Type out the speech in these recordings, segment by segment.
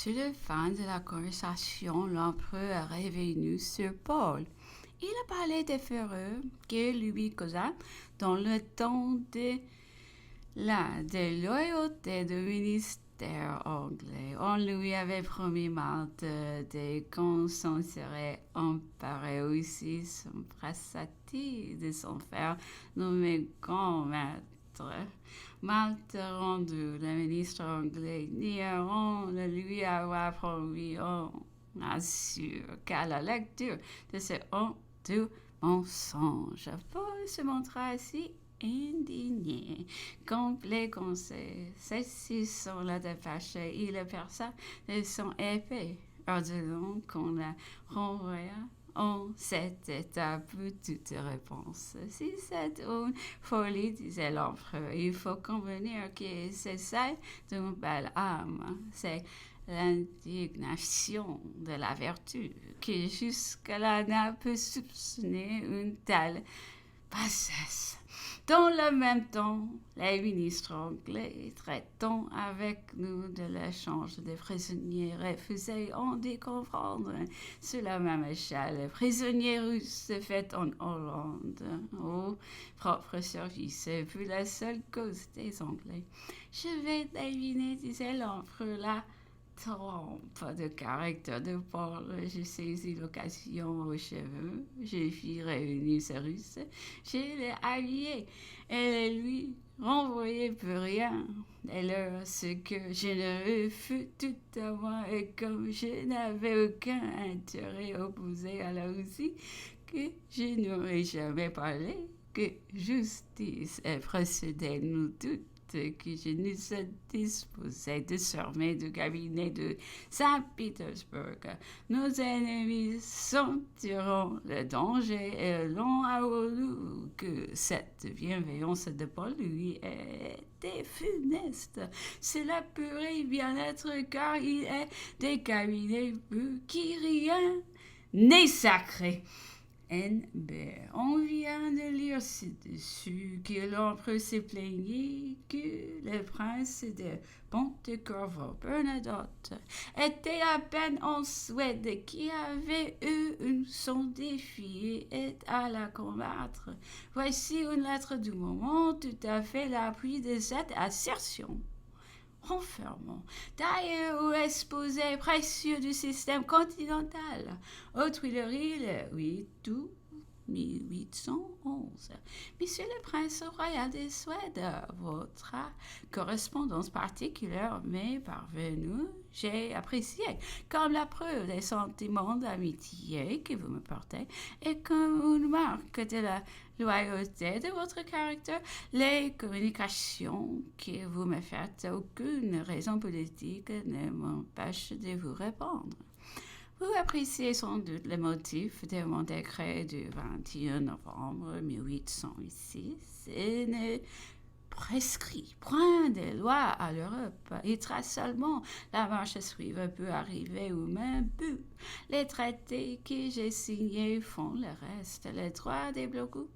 Sur la fin de la conversation, l'empereur est revenu sur Paul. Il a parlé des fureurs que lui causa dans le temps de loyauté du ministère anglais. On lui avait promis Malte qu'on s'en serait emparé aussi son pressati de son frère nommé grand maître. Malte rendu, le ministre anglais n'ignorant le lui avoir promis, on assure qu'à la lecture de ce honteux mensonge, Paul se montra ainsi indigné. Complet conseil, ceux-ci sont là dépêchés, il le perça de son épée, ordonnant qu'on la renvoya en cet état pour toute réponse. Si c'est une folie, disait l'empereur, il faut convenir que c'est celle d'une belle âme. C'est l'indignation de la vertu qui jusque-là n'a pu soupçonner une telle bassesse. Dans le même temps, les ministres anglais traitant avec nous de l'échange des prisonniers refusés ont dû comprendre sur la même échelle les prisonniers russes faits en Hollande au propre service et puis la seule cause des Anglais. Je vais deviner, disait l'empereur, la trompe de caractère de Paul. Je saisis l'occasion aux cheveux, je fis réunir ces Russes, je les habillai et les lui renvoyai pour rien. Dès lors, ce que généreux fut tout à moi, et comme je n'avais aucun intérêt opposé à la Russie, que je n'aurais jamais parlé, que justice et procédé nous toutes, que je nous disposais de sortir du cabinet de Saint-Pétersbourg. Nos ennemis sentiront le danger et l'on a voulu que cette bienveillance de Paul lui était funeste. Cela pourrait bien être car il est des cabinets qui rien n'est sacré. NB. On vient de lire ci-dessus que l'empereur s'est plaigné que le prince de Pontecorvo, Bernadotte, était à peine en Suède, qui avait eu une son défi et à la combattre. Voici une lettre du moment tout à fait l'appui de cette assertion. Renfermant d'ailleurs ou exposé précieux du système continental, aux Tuileries le 8 août 1811. Monsieur le Prince royal de Suède, votre correspondance particulière m'est parvenue. J'ai apprécié comme la preuve des sentiments d'amitié que vous me portez et comme une marque de la loyauté de votre caractère, les communications que vous me faites. Aucune raison politique ne m'empêche de vous répondre. Vous appréciez sans doute le motif de mon décret du 21 novembre 1806 et ne prescrit point de loi à l'Europe. Il trace seulement la marche à suivre pour arriver au même but. Les traités que j'ai signés font le reste. Les droits des blocs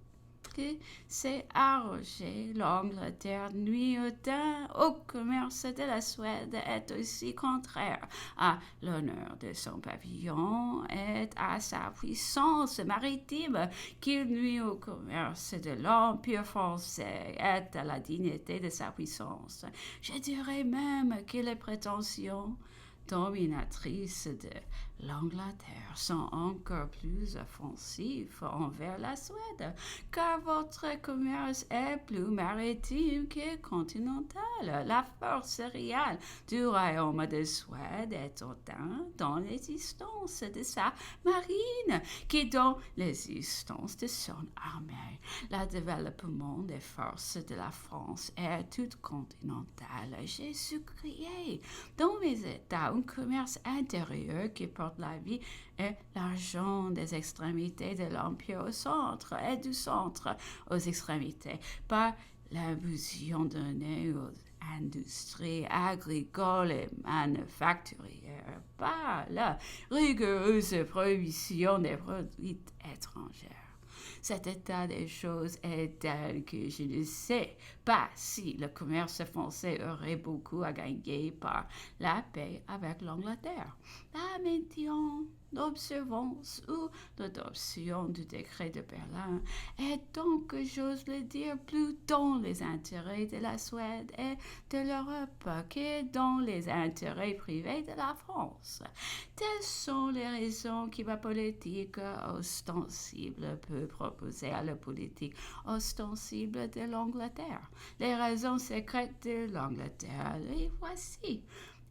que s'est arrogé l'Angleterre nuit au commerce de la Suède est aussi contraire à l'honneur de son pavillon et à sa puissance maritime qu'il nuit au commerce de l'Empire français et à la dignité de sa puissance. Je dirais même que les prétentions dominatrices de l'Angleterre sont encore plus offensives envers la Suède, car votre commerce est plus maritime que continental. La force réelle du royaume de Suède est autant dans l'existence de sa marine que dans l'existence de son armée. Le développement des forces de la France est tout continental. J'ai sucrié dans mes états un commerce intérieur qui porte la vie et l'argent des extrémités de l'Empire au centre et du centre aux extrémités, par l'impulsion donnée aux industries agricoles et manufacturières, par la rigoureuse prohibition des produits étrangers. Cet état des choses est tel que je ne sais pas si le commerce français aurait beaucoup à gagner par la paix avec l'Angleterre. La médian d'observance ou l'adoption du décret de Berlin est donc, j'ose le dire, plus dans les intérêts de la Suède et de l'Europe que dans les intérêts privés de la France. Telles sont les raisons que ma politique ostensible peut proposer à la politique ostensible de l'Angleterre. Les raisons secrètes de l'Angleterre, les voici.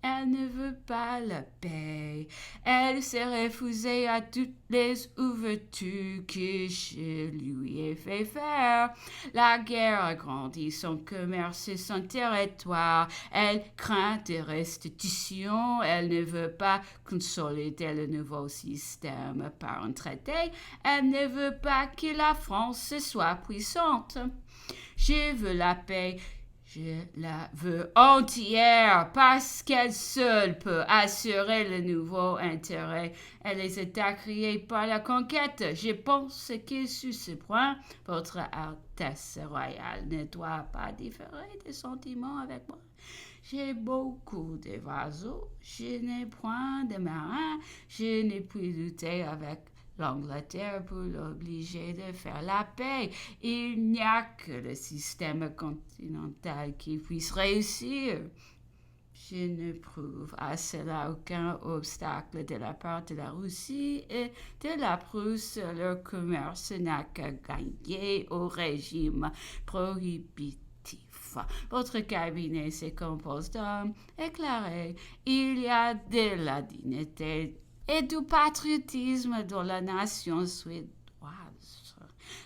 Elle ne veut pas la paix. Elle s'est refusée à toutes les ouvertures que je lui ai fait faire. La guerre agrandit son commerce et son territoire. Elle craint des restitutions. Elle ne veut pas consolider le nouveau système par un traité. Elle ne veut pas que la France soit puissante. Je veux la paix. Je la veux entière parce qu'elle seule peut assurer le nouveau intérêt. Elle les États créés par la conquête. Je pense que sur ce point, votre Altesse royale ne doit pas différer de sentiments avec moi. J'ai beaucoup de vaisseaux, je n'ai point de marins, je n'ai pu lutter avec l'Angleterre pour l'obliger de faire la paix. Il n'y a que le système continental qui puisse réussir. Je ne prouve à cela aucun obstacle de la part de la Russie et de la Prusse. Leur commerce n'a qu'à gagner au régime prohibitif. Votre cabinet se compose d'hommes éclairés. Il y a de la dignité et du patriotisme dans la nation suédoise.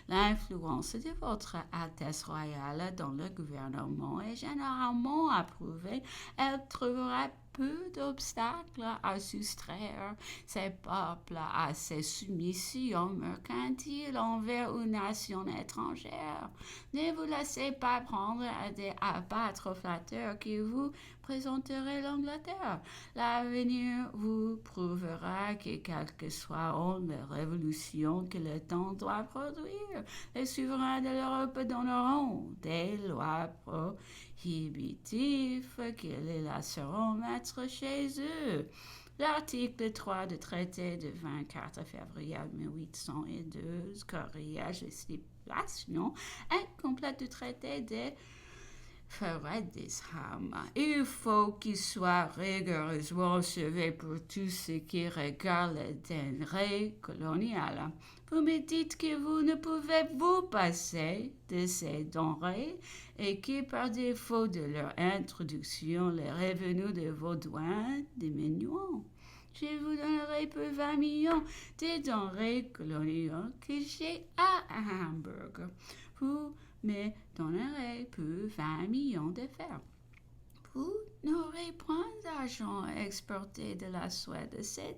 L'influence de votre Altesse royale dans le gouvernement est généralement approuvée. Elle trouvera peu d'obstacles à soustraire ces peuples à ces soumissions mercantiles envers une nation étrangère. Ne vous laissez pas prendre à des abattre flatteurs qui vous présenterait l'Angleterre. L'avenir vous prouvera que, quelle que soit la révolution que le temps doit produire, les souverains de l'Europe donneront des lois prohibitives qui les laisseront mettre chez eux. L'article 3 du traité du 24 février 1802 corrige les stipulations incomplètes du traité de Fredriksham. Il faut qu'il soit rigoureusement suivi pour tout ce qui regarde les denrées coloniales. Vous me dites que vous ne pouvez vous passer de ces denrées et que par défaut de leur introduction, les revenus de vos douanes diminuent. Je vous donnerai pour 20 millions de denrées coloniales que j'ai à Hamburg. Vous me donnerez pour 20 millions de fer. Vous n'aurez point d'argent à exporter de la Suède. Ces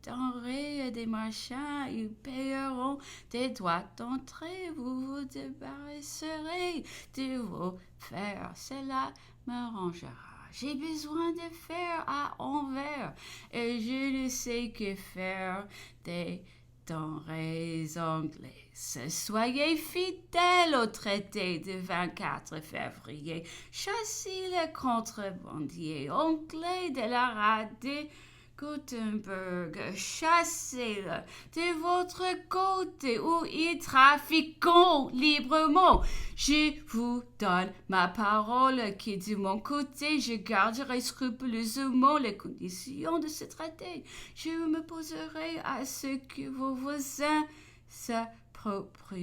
denrées et des marchands, ils payeront des droits d'entrée. Vous vous débarrasserez de vos fers. Cela m'arrangera. J'ai besoin de fer à Anvers et je ne sais que faire des denrées anglaises. Soyez fidèles au traité du 24 février. Chassez les contrebandiers anglais de la rade de Gutenberg. Chassez-le de votre côté où ils trafiquent librement. Je vous donne ma parole que de mon côté, je garderai scrupuleusement les conditions de ce traité. Je m'opposerai à ce que vos voisins s'approprient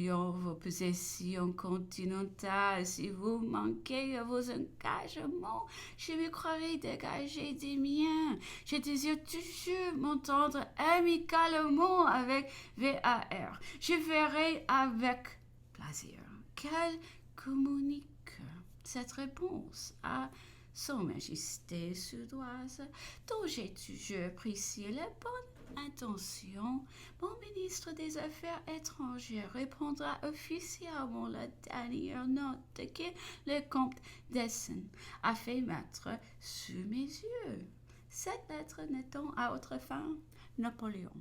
vos possessions continentales. Si vous manquez à vos engagements, je me croirai dégager des miens. Je désire toujours m'entendre amicalement avec VAR. Je verrai avec plaisir qu'elle communique cette réponse à Son Majesté suédoise, dont j'ai toujours apprécié les bonnes intentions. Mon ministre des Affaires étrangères répondra officiellement la dernière note que le comte d'Essen a fait mettre sous mes yeux. Cette lettre n'étant à autre fin, Napoléon.